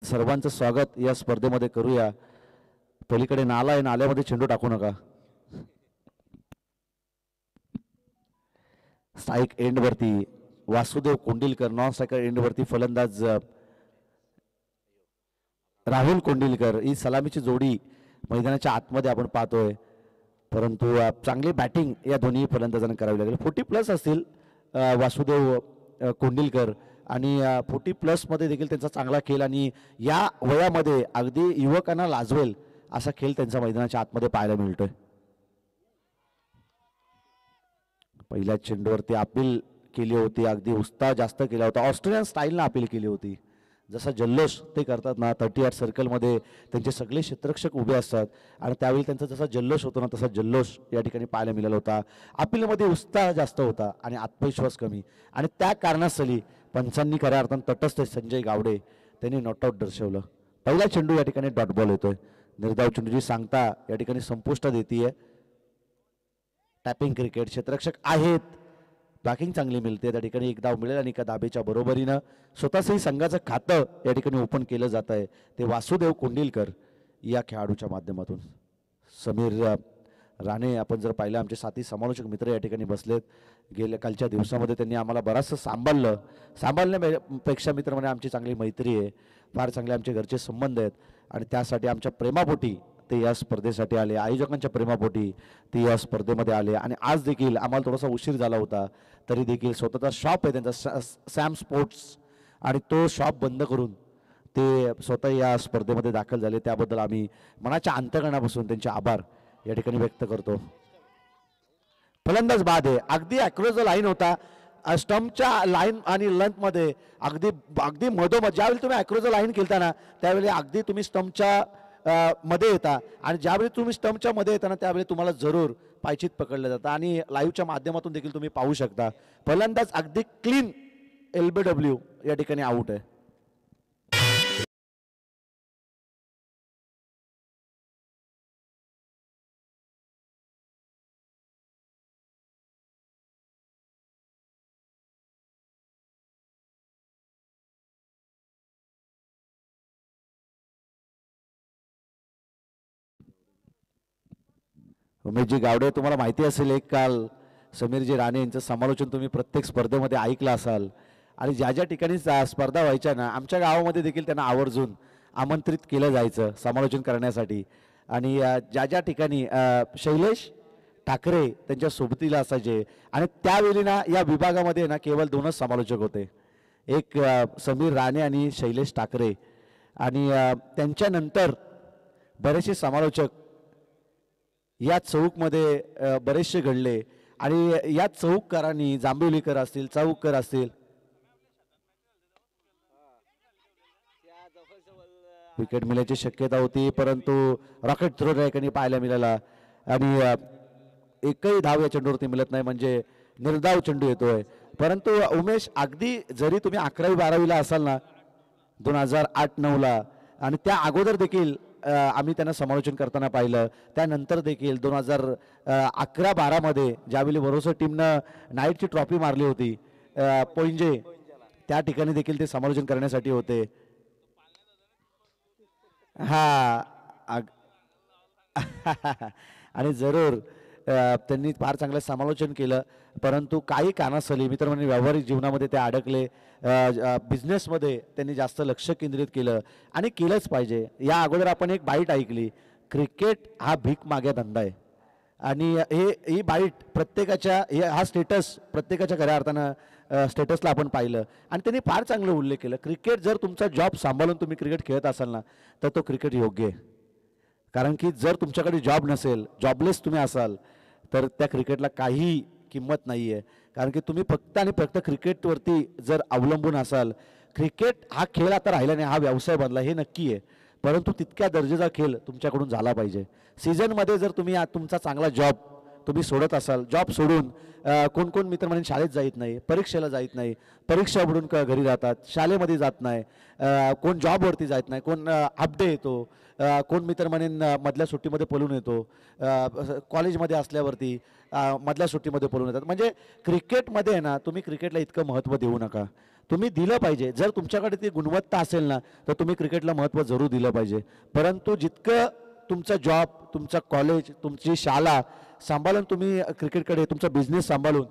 सर्वांचं स्वागत या स्पर्धेमध्ये करूया। पलीकडे नाला आहे, नाल्यामध्ये चेंडू टाकू नका। स्ट्राइक एंड वरती वासुदेव कोंडिलकर, नॉन स्ट्रायकर एंड वरती फलंदाज राहुल कोंडिलकर। ही सलामीची जोडी मैदानाच्या आतमध्ये आपण पाहतोय, परंतु चांगली बॅटिंग या दोन्ही फलंदाजांना करावी लागेल। 40+ असतील वासुदेव कोंडिलकर आणि 40+ मध्ये देखील त्यांचा चांगला खेळ आणि या वयामध्ये अगदी युवकांना लाजवेल असा खेळ त्यांचा मैदानाच्या आतमध्ये पाहायला मिळतोय। पहिल्या चेंडूवरती अपील केली होती, अगदी उत्साह जास्त केला होता, ऑस्ट्रेलियन स्टाईलने अपील केली होती। जसा जल्लोष ते करतात ना 38 सर्कलमध्ये त्यांचे सगळे क्षेत्ररक्षक उभे असतात आणि त्यावेळी त्यांचा जसा जल्लोष होतो ना तसा जल्लोष या ठिकाणी पाहायला मिळाला होता। अपीलमध्ये उत्साह जास्त होता आणि आत्मविश्वास कमी, आणि त्या कारणास्तली पंचांनी खऱ्या अर्थाने तटस्थ संजय गावडे त्यांनी नॉट आउट दर्शवलं। पहिला चेंडू या ठिकाणी डॉट बॉल येतोय। निर्धाव चेंडूची सांगता या ठिकाणी संपुष्टात येते। टॅपिंग क्रिकेट, क्षेत्ररक्षक आहेत, बॅकिंग चांगली मिळते, त्या ठिकाणी एक धाव मिळेल आणि एका धाबेच्या बरोबरीनं स्वतःचंही संघाचं खातं या ठिकाणी ओपन केलं जात आहे ते वासुदेव कोंडिलकर या खेळाडूच्या माध्यमातून। समीर राणे आपण जर पाहिलं, आमचे साथी समालोचक मित्र या ठिकाणी बसलेत। गेल्या कालच्या दिवसामध्ये त्यांनी आम्हाला बराचसं सांभाळण्यापेक्षा मित्र म्हणजे आमची चांगली मैत्री आहे, फार चांगले आमचे घरचे संबंध आहेत आणि त्यासाठी आमच्या प्रेमापोटी ते या स्पर्धेसाठी आले, आयोजकांच्या प्रेमापोटी ते या स्पर्धेमध्ये आले। आणि आज देखील आम्हाला थोडासा उशीर झाला होता तरी देखील स्वतःचा शॉप आहे त्यांचा सॅम स्पोर्ट्स, आणि तो शॉप बंद करून ते स्वतः या स्पर्धेमध्ये दाखल झाले, त्याबद्दल आम्ही मनाच्या अंतःकरणापासून त्यांचे आभार या ठिकाणी व्यक्त करतो। फलंदाज बाद आहे, अगदी अक्रॉस द लाईन होता, स्टंपच्या लाईन आणि लेंथ मध्ये अगदी अगदी मधोमध ज्यावेळी तुम्ही अक्रॉस द लाईन खेळताना त्यावेळी अगदी तुम्ही स्टंपच्या मध्ये येता, आणि ज्यावेळी तुम्ही स्टंपच्या मध्ये येताना त्यावेळी तुम्हाला जरूर पायचीत पकडलं जातं आणि लाईव्हच्या माध्यमातून देखील तुम्ही पाहू शकता। फलंदाज अगदी क्लीन LBW या ठिकाणी आउट आहे। उमेशजी गावडे, तुम्हाला माहिती असेल एक काल समीरजी राणे यांचं समालोचन तुम्ही प्रत्येक स्पर्धेमध्ये ऐकलं असाल, आणि ज्या ज्या ठिकाणी स्पर्धा व्हायच्या ना आमच्या गावामध्ये देखील त्यांना आवर्जून आमंत्रित केलं जायचं समालोचन करण्यासाठी, आणि ज्या ज्या ठिकाणी शैलेश ठाकरे त्यांच्या सोबतीला असायचे, आणि त्यावेळी ना या विभागामध्ये ना केवळ 2च समालोचक होते, एक समीर राणे आणि शैलेश ठाकरे, आणि त्यांच्यानंतर बरेचसे समालोचक या चौकमध्ये बरेचसे घडले, आणि या चौककरांनी जांभिवलीकर असतील, चौककर असतील, विकेट मिळण्याची शक्यता होती परंतु रॉकेट थ्रो या ठिकाणी पाहायला मिळाला, आणि एकही धाव या चेंडूवरती मिळत नाही, म्हणजे निर्धाव चेंडू येतोय। परंतु उमेश, अगदी जरी तुम्ही 11वी-12वीला असाल ना 2008-9ला, आणि त्या अगोदर देखील आम्ही त्यांना समालोचन करताना पाहिलं, त्यानंतर देखील 2011-12 मध्ये ज्यावेळी भरोसा टीमनं नाईटची ट्रॉफी मारली होती पोंजे, त्या ठिकाणी देखील ते समालोचन करण्यासाठी होते। हा आणि जरूर त्यांनी फार चांगलं समालोचन केलं, परंतु काही कारणास्तव मित्रमंडळी व्यावहारिक जीवनामध्ये ते अडकले, बिझनेसमध्ये त्यांनी जास्त लक्ष केंद्रित केलं, आणि केलंच पाहिजे। या अगोदर आपण एक बाईट ऐकली, क्रिकेट हा भीक मागे धंदा आहे, आणि ही बाईट प्रत्येकाच्या हा स्टेटस प्रत्येकाच्या खऱ्या अर्थानं स्टेटसला आपण पाहिलं, आणि त्यांनी फार चांगलं उल्लेख केलं, क्रिकेट जर तुमचा जॉब सांभाळून तुम्ही क्रिकेट खेळत असाल ना तर तो क्रिकेट योग्य आहे, कारण की जर तुमच्याकडे जॉब नसेल, जॉबलेस तुम्ही असाल तर त्या क्रिकेटला काही किंमत नाही आहे, कारण की तुम्ही फक्त आणि फक्त क्रिकेटवरती जर अवलंबून असाल, क्रिकेट हा खेळ आता राहिला नाही, हा व्यवसाय बनला हे नक्की आहे, परंतु तितक्या दर्जाचा खेळ तुमच्याकडून झाला पाहिजे। सीझनमध्ये जर तुम्ही तुमचा चांगला जॉब तुम्ही सोडत असाल, जॉब सोडून कोण कोण मित्र म्हणून शाळेत जात नाही, परीक्षेला जात नाही, परीक्षा बुडून घरी जातात, शाळेमध्ये जात नाही, कोण जॉबवरती जात नाही, कोण अपडे येतो, कोण मित्र म्हणून मधल्या सुट्टीमध्ये पळून येतो, कॉलेजमध्ये असल्यावरती मधल्या सुट्टीमध्ये पळून येतात, म्हणजे क्रिकेटमध्ये आहे ना तुम्ही क्रिकेटला इतकं महत्त्व देऊ नका, तुम्ही दिलं पाहिजे. जर तुमच्याकडे ती गुणवत्ता असेल ना तर तुम्ही क्रिकेटला महत्त्व जरूर दिलं पाहिजे. परंतु जितकं तुमचा जॉब, तुमचं कॉलेज, तुमची शाळा सांभाळून तुम्ही क्रिकेटकडे, तुमचा बिझनेस सांभाळून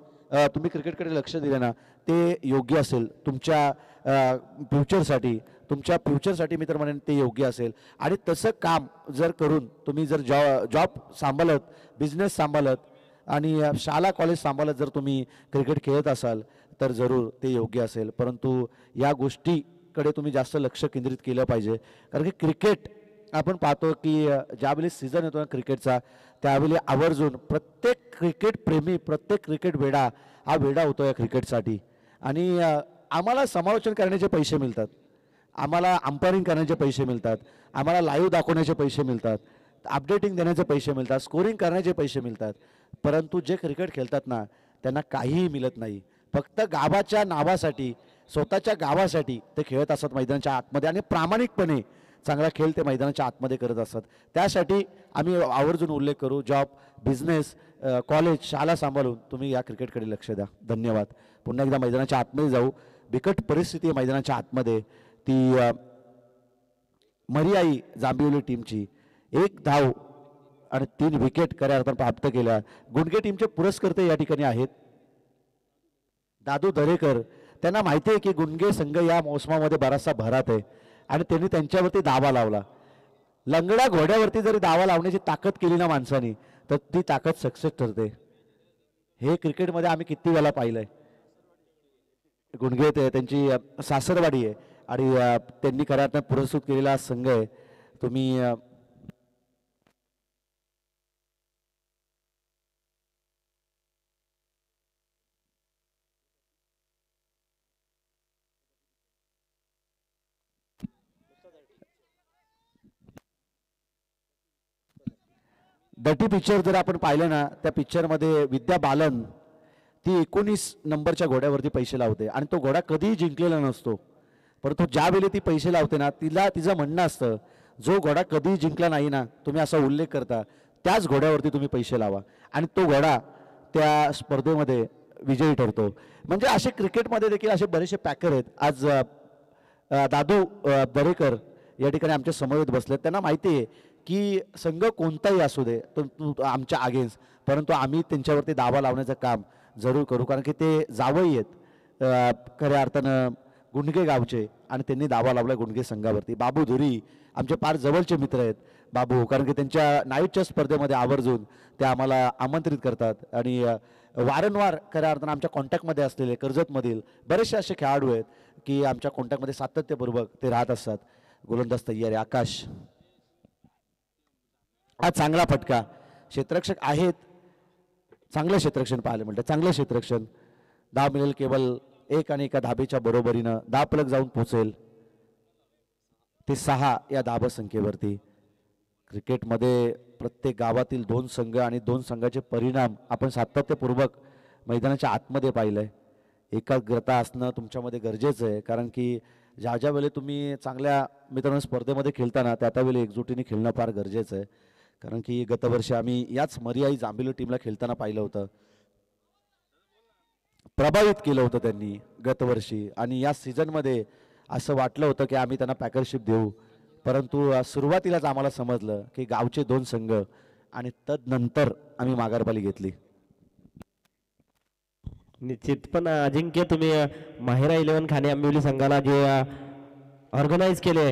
तुम्ही क्रिकेटकडे लक्ष दिलं ना ते योग्य असेल तुमच्या फ्युचरसाठी. तुमच्या फ्युचरसाठी मी तर म्हणेन ते योग्य असेल. आणि तसं काम जर करून तुम्ही जर जॉब सांभाळत, बिझनेस सांभाळत आणि शाळा कॉलेज सांभाळत जर तुम्ही क्रिकेट खेळत असाल तर जरूर ते योग्य असेल. परंतु या गोष्टीकडे तुम्ही जास्त लक्ष केंद्रित केलं पाहिजे. कारण की क्रिकेट आपण पाहतो की ज्यावेळी सीझन येतो ना क्रिकेटचा त्यावेळी आवर्जून प्रत्येक क्रिकेट प्रेमी, प्रत्येक क्रिकेट वेडा हा वेडा होतो या क्रिकेटसाठी. आणि आम्हाला समालोचन करण्याचे पैसे मिळतात, आम्हाला अंपायरिंग करण्याचे पैसे मिळतात, आम्हाला लाईव्ह दाखवण्याचे पैसे मिळतात, अपडेटिंग देण्याचे पैसे मिळतात, स्कोरिंग करण्याचे पैसे मिळतात. परंतु जे क्रिकेट खेळतात ना त्यांना काहीही मिळत नाही. फक्त गावाच्या नावासाठी, स्वतःच्या गावासाठी ते खेळत असतात मैदानाच्या आतमध्ये आणि प्रामाणिकपणे चांगला खेळ ते मैदानाच्या आतमध्ये करत असतात. त्यासाठी आम्ही आवर्जून उल्लेख करू, जॉब, बिझनेस, कॉलेज, शाळा सांभाळून तुम्ही या क्रिकेटकडे लक्ष द्या. धन्यवाद. पुन्हा एकदा मैदानाच्या आतमध्ये जाऊ. बिकट परिस्थिती आहे मैदानाच्या आतमध्ये. ती मरियाई जांभिवली टीमची 1 धाव आणि 3 विकेट खऱ्या अर्थानं प्राप्त केल्या. गुंडगे टीमचे पुरस्कर्ते या ठिकाणी आहेत दादू दरेकर. त्यांना माहिती आहे की गुंडगे संघ या मोसमामध्ये बराचसा भरात आहे आणि त्यांनी त्यांच्यावरती दावा लावला. लंगड्या घोड्यावरती जरी दावा लावण्याची ताकद केली ना माणसानी तर ती ताकद सक्सेस ठरते. हे क्रिकेटमध्ये आम्ही किती वेळा पाहिलंय. गुंडगे ते त्यांची सासरवाडी आहे आणि त्यांनी खऱ्या अर्थानं पुरस्कृत केलेला संघ आहे. तुम्ही डटी पिक्चर जर आपण पाहिलं ना त्या पिक्चरमध्ये विद्या बालन ती 19 नंबरच्या घोड्यावरती पैसे लावते आणि तो घोडा कधीही जिंकलेला नसतो. परंतु ज्यावेळी ती पैसे लावते ना तिचं म्हणणं असतं जो घोडा कधीही जिंकला नाही ना तुम्ही असा उल्लेख करता त्याच घोड्यावरती तुम्ही पैसे लावा आणि तो घोडा त्या स्पर्धेमध्ये विजयी ठरतो. म्हणजे असे क्रिकेटमध्ये देखील असे बरेचसे पॅकर आहेत. आज दादू दरेकर या ठिकाणी आमच्या समवेत बसलेत. त्यांना माहिती आहे की संघ कोणताही असू दे तो आमच्या अगेन्स्ट, परंतु आम्ही त्यांच्यावरती दावा लावण्याचं काम जरूर करू. कारण की ते जावई आहेत खऱ्या अर्थानं गुंडगे गावचे आणि त्यांनी दावा लावला गुंडगे संघावरती. बाबू धुरी आमचे फार जवळचे मित्र आहेत बाबू, कारण की त्यांच्या नाईटच्या स्पर्धेमध्ये आवर्जून ते आम्हाला आमंत्रित करतात आणि वारंवार खऱ्या अर्थानं आमच्या कॉन्टॅक्टमध्ये असलेले कर्जतमधील बरेचसे असे खेळाडू आहेत की आमच्या कॉन्टॅक्टमध्ये सातत्यपूर्वक ते राहत असतात. गोलंदाज तयार आहे आकाश. हा चांगला फटका, क्षेत्ररक्षक आहेत, चांगलं क्षेत्ररक्षण पाहायला मिळतं, चांगलं क्षेत्ररक्षण. धाव मिळेल केवळ 1 आणि एका धाबेच्या बरोबरीनं. धाव पलक जाऊन पोहोचेल ते 6 या धाब संख्येवरती. क्रिकेटमध्ये प्रत्येक गावातील 2 संघ आणि 2 संघाचे परिणाम आपण सातत्यपूर्वक मैदानाच्या आतमध्ये पाहिलंय. एकाग्रता असणं तुमच्यामध्ये गरजेचं आहे. कारण की ज्या ज्या वेळी तुम्ही चांगल्या मित्रांनो स्पर्धेमध्ये खेळताना त्या त्यावेळी एकजुटीने खेळणं फार गरजेचं आहे. कारण की गतवर्षी आम्ही याच मरियाई जांभिवली टीमला खेळताना पाहिलं होतं, प्रभावित केलं होतं त्यांनी गतवर्षी. आणि या सीझनमध्ये असं वाटलं होतं की आम्ही त्यांना पॅकरशिप देऊ, परंतु सुरुवातीलाच आम्हाला समजलं की गावचे 2 संघ आणि तदनंतर आम्ही माघारपाली घेतली. निश्चित. पण अजिंक्य तुम्ही माहिरा 11 खाणे आंबिवली संघाला जे ऑर्गनाईज केले,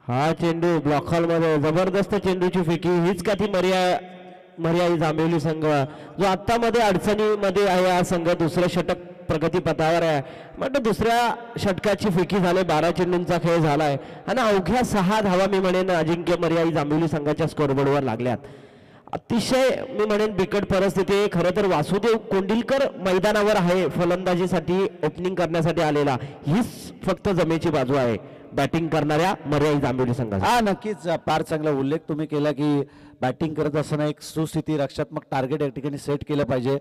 हा चेंडू ब्लॉक हॉल मध्ये जबरदस्त चेंडूची फेकी, हीच का ती मर्याई जांभिवली संघ जो आता मध्ये अडचणीमध्ये आहे. हा संघ दुसरं षटक प्रगतीपथावर आहे. म्हणजे दुसऱ्या षटकाची फेकी झाली, 12 चेंडूंचा खेळ झालाय आणि अवघ्या 6 धावा मी म्हणेन अजिंक्य मर्याई जांभिवली संघाच्या स्कोरबोर्डवर लागल्यात. अतिशय मी म्हणेन बिकट परिस्थिती आहे. खरं तर वासुदेव कोंडिलकर मैदानावर आहे फलंदाजीसाठी, ओपनिंग करण्यासाठी आलेला. हीच फक्त जमेची बाजू आहे बॅटिंग करणाऱ्या मर्याई जांभिवली संघाचा. हा नक्कीच फार चांगला उल्लेख तुम्ही केला की बॅटिंग करत असताना एक सुस्थिती रक्षात्मक टार्गेट या ठिकाणी सेट केलं पाहिजे.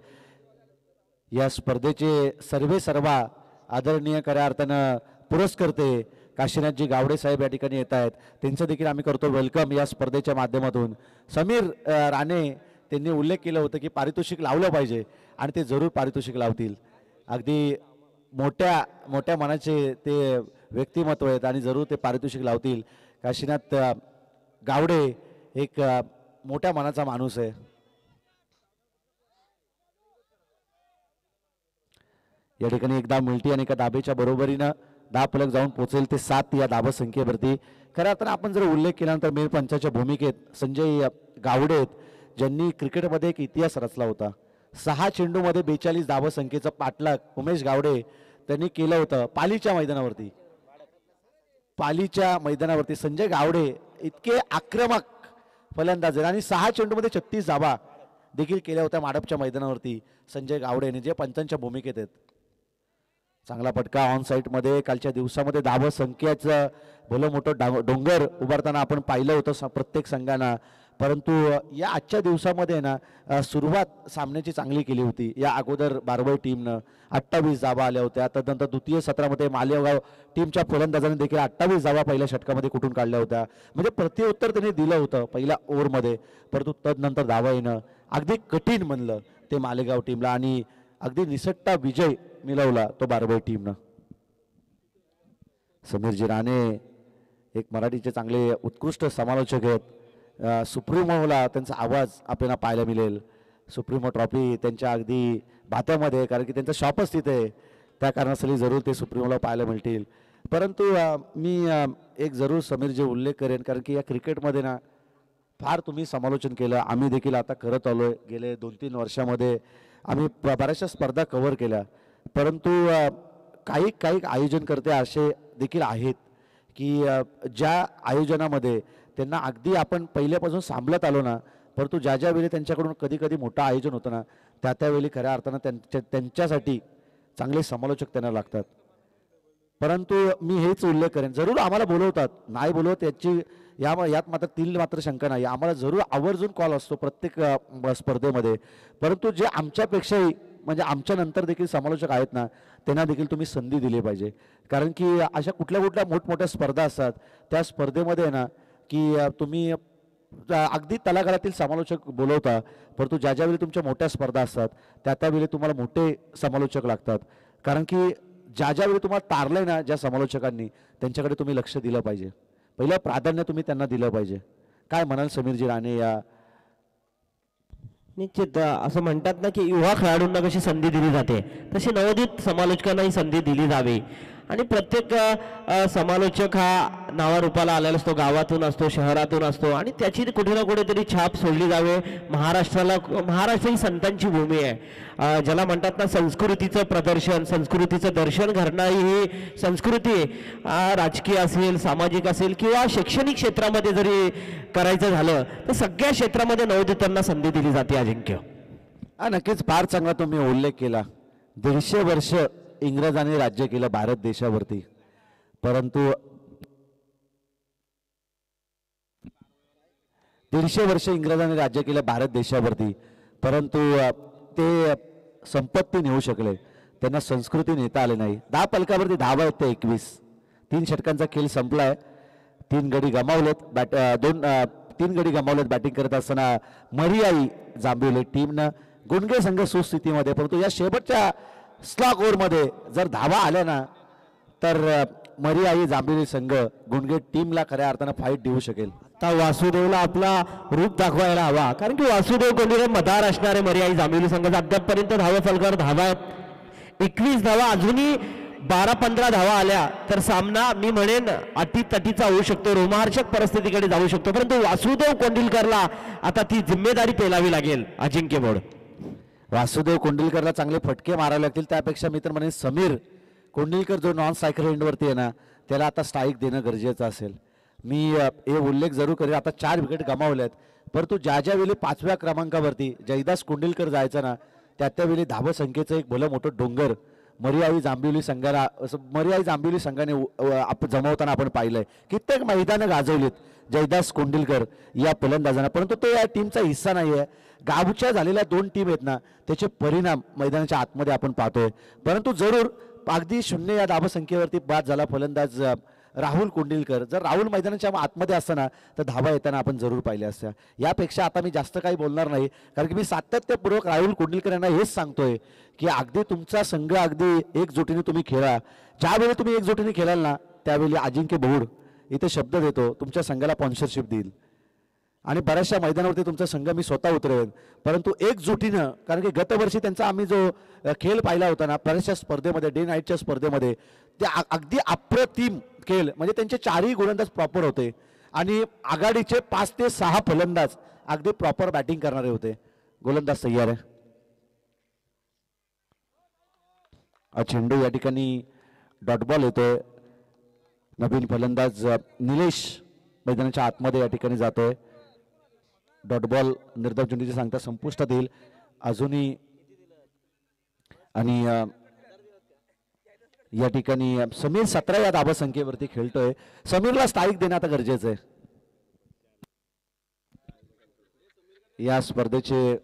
या स्पर्धेचे सर्वा आदरणीय खऱ्या अर्थानं पुरस्कर्ते काशीनाथजी गावडे साहेब या ठिकाणी येत आहेत. त्यांचं देखील आम्ही करतो वेलकम या स्पर्धेच्या माध्यमातून. समीर राणे त्यांनी उल्लेख केलं होतं की पारितोषिक लावलं पाहिजे आणि ते जरूर पारितोषिक लावतील. अगदी मोठ्या मोठ्या मनाचे ते व्यक्तिमत्व आहेत आणि जरूर ते पारितोषिक लावतील. काशीनाथ गावडे एक मोठ्या मनाचा माणूस आहे. या ठिकाणी एकदा मिळती आणि एका दाबेच्या बरोबरीनं 10 फलक जाऊन पोहोचेल ते 7 या धाबा संख्येवरती. खऱ्या अर्थानं आपण जर उल्लेख केल्यानंतर मेर पंचाच्या भूमिकेत संजय गावडे आहेत, ज्यांनी क्रिकेटमध्ये एक इतिहास रचला होता. 6 चेंडूमध्ये 42 धाबा संख्येचं पाठलाग उमेश गावडे त्यांनी केलं होतं पालीच्या मैदानावरती. पालीच्या मैदानावरती संजय गावडे इतके आक्रमक फलंदाज आहेत आणि 6 चेंडूमध्ये 36 धाबा देखील केल्या होत्या माडपच्या मैदानावरती संजय गावडे जे पंचांच्या भूमिकेत आहेत. चांगला फटका ऑन साईटमध्ये. कालच्या दिवसामध्ये धाबा संख्येचं भलं मोठं डोंगर उभारताना आपण पाहिलं होतं प्रत्येक संघानं. परंतु या आजच्या दिवसामध्ये ना सुरुवात सामन्याची चांगली केली होती. या अगोदर बारवई टीमनं 28 धाबा आल्या होत्या. तदनंतर द्वितीय सत्रामध्ये मालेगाव टीमच्या फलंदाजांनी देखील 28 धाबा पहिल्या षटकामध्ये कुठून काढल्या होत्या. म्हणजे प्रत्युत्तर त्यांनी दिलं होतं पहिल्या ओव्हरमध्ये. परंतु तदनंतर धावा येणं अगदी कठीण म्हणलं ते मालेगाव टीमला आणि अगदी निसट्टा विजय मिळवला तो बारवई टीमनं. समीरजी राणे एक मराठीचे चांगले उत्कृष्ट समालोचक आहेत. सुप्रीमोला त्यांचा आवाज आपल्याला पाहायला मिळेल. सुप्रीमो ट्रॉफी त्यांच्या अगदी भात्यामध्ये, कारण की त्यांचं शॉपच तिथे आहे, त्या कारणासाठी जरूर ते सुप्रीमोला पाहायला मिळतील. परंतु मी एक जरूर समीरजी उल्लेख करेन, कारण की या क्रिकेटमध्ये ना फार तुम्ही समालोचन केलं, आम्ही देखील आता करत आलोय. गेले 2-3 वर्षामध्ये आम्ही बऱ्याचशा स्पर्धा कव्हर केल्या. परंतु काही काही आयोजनकर्ते असे देखील आहेत की ज्या आयोजनामध्ये त्यांना अगदी आपण पहिल्यापासून सांभाळत आलो ना, परंतु ज्या ज्यावेळी त्यांच्याकडून कधी कधी मोठं आयोजन होतं ना, त्यावेळी खऱ्या अर्थानं त्यांच्यासाठी चांगले समालोचक त्यांना लागतात. परंतु मी हेच उल्लेख करेन, जरूर आम्हाला बोलवतात, नाही बोलवत याची यात मात्र शंका नाही. आम्हाला जरूर आवर्जून कॉल असतो प्रत्येक स्पर्धेमध्ये. परंतु जे आमच्यापेक्षाही म्हणजे आमच्या नंतर देखील समालोचक आहेत ना, त्यांना देखील तुम्ही संधी दिली पाहिजे. कारण की अशा कुठल्या कुठल्या मोठमोठ्या स्पर्धा असतात, त्या स्पर्धेमध्ये ना की तुम्ही अगदी तळागाळातील समालोचक बोलवता, परंतु ज्या ज्यावेळी तुमच्या मोठ्या स्पर्धा असतात त्यावेळी तुम्हाला मोठे समालोचक लागतात. कारण की ज्या ज्यावेळी तुम्हाला तारलंय ना ज्या समालोचकांनी, त्यांच्याकडे तुम्ही लक्ष दिलं पाहिजे. पहिलं प्राधान्य तुम्ही त्यांना दिलं पाहिजे. काय म्हणाल समीरजी राणे या? निश्चित असं म्हणतात ना की युवा खेळाडूंना कशी संधी दिली जाते, तशी नवोदित समालोचकांनाही संधी दिली जावी. आणि प्रत्येक समालोचक हा नावारूपाला आलेला असतो, गावातून असतो, शहरातून असतो, आणि त्याची कुठे ना कुठेतरी छाप सोडली जावे. महाराष्ट्र ही संतांची भूमी आहे. ज्याला म्हणतात ना संस्कृतीचं प्रदर्शन, संस्कृतीचं दर्शन घडणारी ही संस्कृती राजकीय असेल, सामाजिक असेल किंवा शैक्षणिक क्षेत्रामध्ये जरी करायचं झालं तर सगळ्या क्षेत्रामध्ये नवोदितांना संधी दिली जाते. अजिंक्य नक्कीच फार चांगला तुम्ही उल्लेख केला. 150 वर्ष इंग्रजांनी राज्य केलं भारत देशावरती, परंतु 150 वर्ष इंग्रजांनी राज्य केलं भारत देशावरती, परंतु ते संपत्ती नेऊ शकले, त्यांना संस्कृती नेता आले नाही. 10 फलकावरती धावा आहेत ते 21. 3 षटकांचा खेळ संपलाय. 3 गडी गमावलेत. 3 गडी गमावलेत बॅटिंग करत असताना मरियाई जांभिवली टीमनं. गुणगे संघ सुस्थितीमध्ये, परंतु या शेवटच्या स्लॉग ओव्हरमध्ये जर धावा आल्या ना तर मरियाई जांभिवली संघ गुणगे टीमला खऱ्या अर्थानं फाईट देऊ शकेल. आता वासुदेवला आपला रूप दाखवायला हवा, कारण की वासुदेव कोंडिरे मदार असणारे मरियाई जांभिवली संघाचा अद्यापपर्यंत धावा फलकावर धावा आहेत 21 धावा. अजूनही 12-15 धावा आल्या तर सामना मी म्हणेन अटीतटीचा होऊ शकतो, रोमहर्षक परिस्थितीकडे जाऊ शकतो. परंतु वासुदेव कोंडिलकरला आता ती जिम्मेदारी पेलावी लागेल. अजिंक्य मोड वासुदेव कोंडिलकरला चांगले फटके मारावे लागतील. त्यापेक्षा मी तर म्हणेन समीर कोंडिलकर जो नॉन स्ट्रायकर एंडवरती आहे ना, त्याला आता स्ट्राईक देणं गरजेचं असेल. मी हे उल्लेख जरूर करेन, आता 4 विकेट गमावल्यात, परंतु ज्या ज्यावेळी 5व्या क्रमांकावरती जयदास कोंडिलकर जायचा ना, त्यावेळी धावा संख्येचं एक भलं मोठं डोंगर मरियाई जांभिवली संघाने जमवताना आपण पाहिलंय. कित्येक मैदानं गाजवलीत जयदास कोंडिलकर या फलंदाजांना, परंतु तो या टीमचा हिस्सा नाही आहे. गावच्या झालेल्या 2 टीम आहेत ना, त्याचे परिणाम मैदानाच्या आतमध्ये आपण पाहतोय. परंतु जरूर अगदी 0 या धावा संख्येवरती बाद झाला फलंदाज राहुल कुंडिलकर, जर राहुल मैदानाच्या आतमध्ये असताना तर धावा येताना आपण जरूर पाहिल्या असत्या. यापेक्षा आता मी जास्त काही बोलणार नाही, कारण की मी सातत्यपूर्वक राहुल कुंडिलकर यांना हेच सांगतोय की अगदी तुमचा संघ अगदी एकजुटीने तुम्ही खेळा. ज्यावेळी तुम्ही एकजुटीने खेळाल ना त्यावेळी अजिंक्य बहुड इथे शब्द देतो तुमच्या संघाला स्पॉन्सरशिप देईल आणि बऱ्याचशा मैदानावरती तुमचा संघ मी स्वतः उतरवेन, परंतु एकजुटीनं, कारण की गतवर्षी त्यांचा आम्ही जो खेळ पाहिला होता ना बऱ्याचशा स्पर्धेमध्ये, डे नाईटच्या स्पर्धेमध्ये, ते अगदी अप्रतिम खेळ, म्हणजे त्यांचे चारही गोलंदाज प्रॉपर होते आणि आघाडीचे 5 ते 6 फलंदाज अगदी प्रॉपर बॅटिंग करणारे होते. गोलंदाज तयार आहे. चेंडू या ठिकाणी डॉट बॉल येतोय. नवीन फलंदाज निलेश मैदानाच्या आतमध्ये या ठिकाणी जातोय. डॉट बॉल निर्धाव चेंडूची सांगता संपुष्टात येईल अजूनही. आणि या ठिकाणी समीर 17 या धाबा संख्येवरती खेळतोय. समीरला स्थायिक देणं आता गरजेचं आहे. या स्पर्धेचे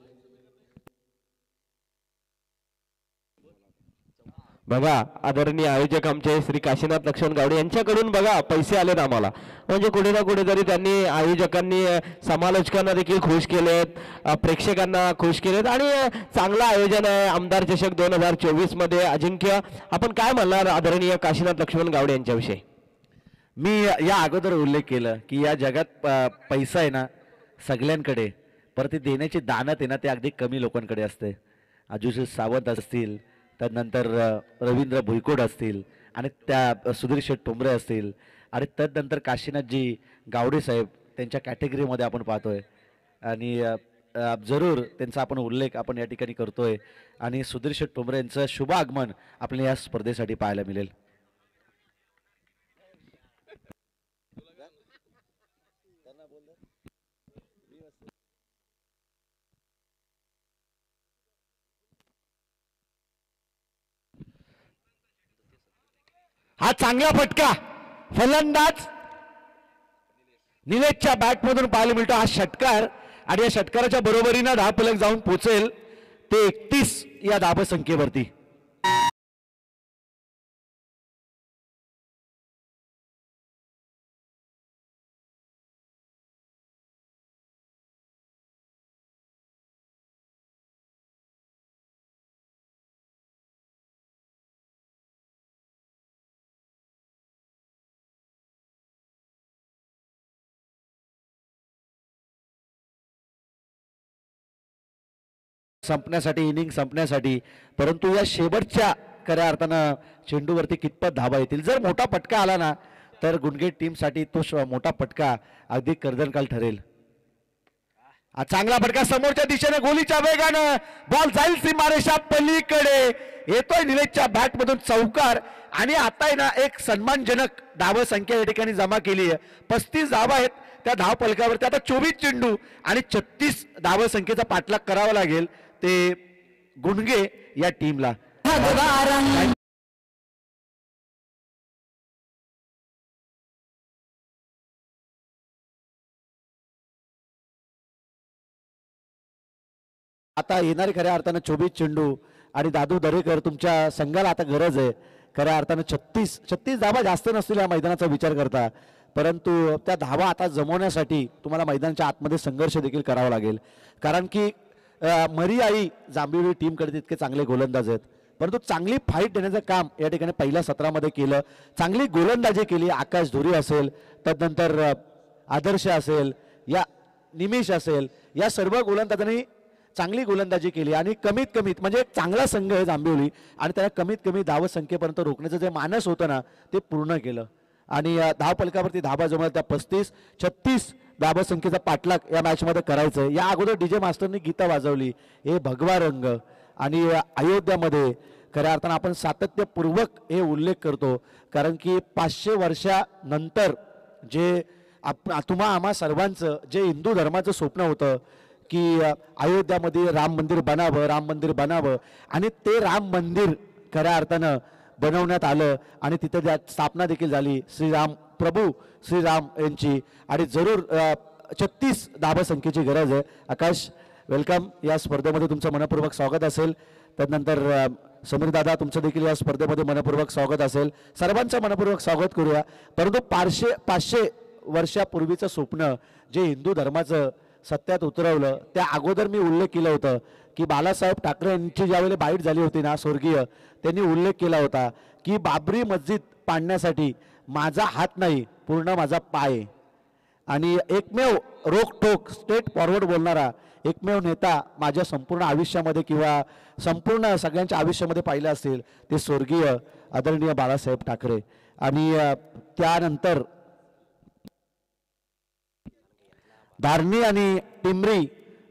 बघा आदरणीय आयोजक आमचे श्री काशीनाथ लक्ष्मण गावडे यांच्याकडून बघा पैसे आलेत आम्हाला, म्हणजे कुठे ना कुठेतरी त्यांनी आयोजकांनी समालोचकांना देखील खुश केलेत, प्रेक्षकांना खुश केलेत आणि चांगलं आयोजन आहे. आमदार चषक 2024 मध्ये. अजिंक्य, आपण काय म्हणणार आदरणीय काशीनाथ लक्ष्मण गावडे यांच्याविषयी? मी या अगोदर उल्लेख केलं की या जगात पैसा आहे ना सगळ्यांकडे, पर ते देण्याची दानत आहे ना ते अगदी कमी लोकांकडे असते. आजुषी सावंत असतील, त्यानंतर रवींद्र भुईकोड असतील आणि त्या सुधीर शेठ टोंबरे असतील आणि तदनंतर काशीनाथजी गावडे साहेब त्यांच्या कॅटेगरीमध्ये आपण पाहतोय आणि जरूर त्यांचा आपण उल्लेख आपण या ठिकाणी करतोय आणि सुधीर शेठ टोंबरे यांचं शुभ आगमन आपल्याला या स्पर्धेसाठी पाहायला मिळेल. हा चांगला फटका फलंदाज निलेशच्या बॅटमधून पाहायला मिळतो. हा षटकार आणि या षटकाराच्या बरोबरीनं धावफलक जाऊन पोहोचेल ते 31 या धावसंख्येवरती. संपण्यासाठी, इनिंग संपण्यासाठी, परंतु या शेवटच्या खऱ्या अर्थानं चेंडूवरती कितपत धावा येतील. जर मोठा फटका आला ना तर गुणगेट टीमसाठी तो मोठा फटका अगदी कर्दनकाल ठरेल. चांगला फटका समोरच्या दिशेने गोलीच्या वेगानं बॉल जाईल सीमारेषा पलीकडे. येतोय निलेशच्या बॅटमधून चौकार आणि आता आहे ना एक सन्मानजनक धाव संख्या या ठिकाणी जमा केली आहे. 35 धावा आहेत त्या धाव फलकावरती. आता 24 चेंडू आणि 36 धाव संख्येचा पाठलाग करावा लागेल ते गुणगे या टीमला. आता येणारे खऱ्या अर्थानं 24 चेंडू आणि दादू दरेकर तुमच्या संघाला आता गरज आहे खऱ्या अर्थानं 36 धावा जास्त नसतील या मैदानाचा विचार करता, परंतु त्या धावा आता जमवण्यासाठी तुम्हाला मैदानाच्या आतमध्ये संघर्ष देखील करावा लागेल. कारण की मरियाई जांभिवली टीमकडे तितके चांगले गोलंदाज आहेत, परंतु चांगली फाईट देण्याचं काम या ठिकाणी पहिल्या सत्रामध्ये केलं. चांगली गोलंदाजी केली. आकाश धुरी असेल, त्यानंतर आदर्श असेल, या निमिष असेल, या सर्व गोलंदाजांनी चांगली गोलंदाजी केली आणि कमीत कमीत म्हणजे एक चांगला संघ आहे जांभिवली आणि त्याला कमीत कमी धाव संख्येपर्यंत रोखण्याचं जे मानस होतं ना ते पूर्ण केलं आणि धाव फलकावरती धावा जमवल्या त्या 35-36 धाव संख्येचा पाठलाग या मॅचमध्ये करायचं. या अगोदर DJ मास्टरनी गीता वाजवली, हे भगवा रंग आणि अयोध्यामध्ये खऱ्या अर्थानं आपण सातत्यपूर्वक हे उल्लेख करतो कारण की 500 वर्षानंतर जे तुम्हा आम्हा सर्वांचं जे हिंदू धर्माचं स्वप्न होतं की अयोध्यामध्ये राम मंदिर बनावं आणि ते राम मंदिर खऱ्या अर्थानं बनवण्यात आलं आणि तिथे त्यात स्थापना देखील झाली प्रभू श्रीराम यांची आणि जरूर 36 धाव संख्येची गरज आहे. आकाश वेलकम. या स्पर्धेमध्ये तुमचं मनपूर्वक स्वागत असेल. त्यानंतर समीर दादा तुमचं देखील या स्पर्धेमध्ये मनपूर्वक स्वागत असेल. सर्वांचं मनपूर्वक स्वागत करूया. परंतु 500 वर्षापूर्वीचं स्वप्न जे हिंदू धर्माचं सत्यात उतरवलं, त्या अगोदर मी उल्लेख केलं होतं की बाळासाहेब ठाकरे यांची ज्यावेळेला बाईट झाली होती ना स्वर्गीय, त्यांनी उल्लेख केला होता की बाबरी मस्जिद पाडण्यासाठी माझा हात नाही, पूर्ण माझा पाय. आणि एकमेव रोकटोक स्ट्रेट फॉरवर्ड बोलणारा एकमेव नेता माझ्या संपूर्ण आयुष्यामध्ये किंवा संपूर्ण सगळ्यांच्या आयुष्यामध्ये पाहिलं असेल ते स्वर्गीय आदरणीय बाळासाहेब ठाकरे. आणि त्यानंतर धारणी आणि टिंबरी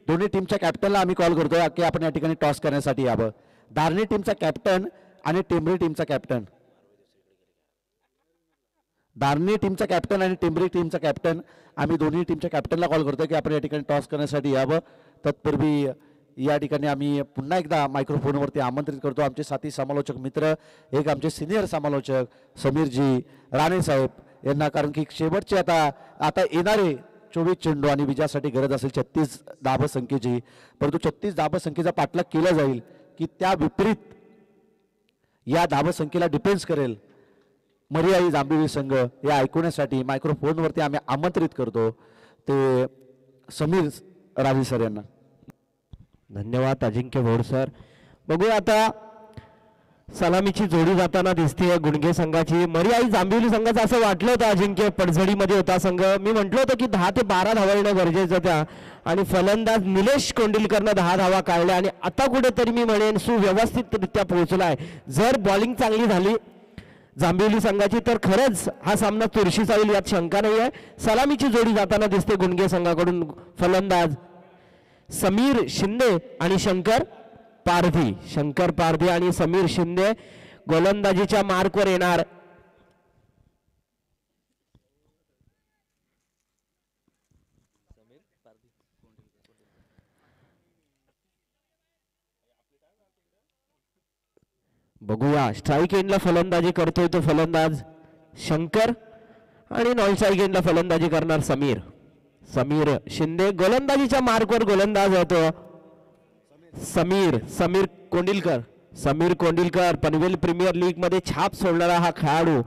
दोन्ही टीमच्या कॅप्टनला आम्ही कॉल करतोय की आपण या ठिकाणी टॉस करण्यासाठी यावं. धारणी टीमचा कॅप्टन आणि टिंबरी टीमचा कॅप्टन, धारणी टीमचा कॅप्टन आणि टिंबरी टीमचा कॅप्टन, आम्ही दोन्ही टीमच्या कॅप्टनला कॉल करतोय की आपण या ठिकाणी टॉस करण्यासाठी यावं. तत्पूर्वी या ठिकाणी आम्ही पुन्हा एकदा मायक्रोफोनवरती आमंत्रित करतो आमचे साथी समालोचक मित्र, एक आमचे सिनियर समालोचक समीरजी राणे साहेब यांना, कारण की शेवटचे आता येणारे 24 चेंडू आणि विजयासाठी गरज असेल 36 धावसंख्येची. परंतु 36 धावसंख्येचा पाठलाग केला जाईल की त्या विपरीत या धावसंख्येला डिपेंड्स करेल मर्याई जांभेली संघ. हे ऐकवण्यासाठी मायक्रोफोनवरती आम्ही आमंत्रित करतो ते समीर राजे सर यांना. धन्यवाद अजिंक्य भोर सर. बघूया आता सलामीची जोडी जाताना दिसते गुणगे संघाची. मर्याई जांभिवली संघाचं असं वाटलं होतं अजिंक्य, पडझडीमध्ये होता संघ. मी म्हटलं होतं की 10 ते 12 धावा येणं गरजेचं होत्या आणि फलंदाज निलेश कोंडिलकरनं 10 धावा काढल्या आणि आता कुठेतरी मी म्हणेन सुव्यवस्थितरित्या पोहोचलाय. जर बॉलिंग चांगली झाली जांभिवली संघाची तर खरंच हा सामना चुरशीचा होईल, यात शंका नाही आहे. सलामीची जोडी जाताना दिसते गुणगे संघाकडून. फलंदाज समीर शिंदे आणि शंकर पारधी. शंकर पारधी आणि समीर शिंदे गोलंदाजीच्या मार्कवर येणार. बघूया स्ट्राईक एंडला फलंदाजी करतोय तो फलंदाज शंकर आणि नॉन स्ट्राईक एंडला फलंदाजी करणार समीर. समीर शिंदे गोलंदाजीच्या मार्कवर गोलंदाज होतो समीर कोंडिलकर. समीर कोंडिलकर पनवेल प्रीमियर लीग मध्ये छाप सोडणारा हा खेळाडू.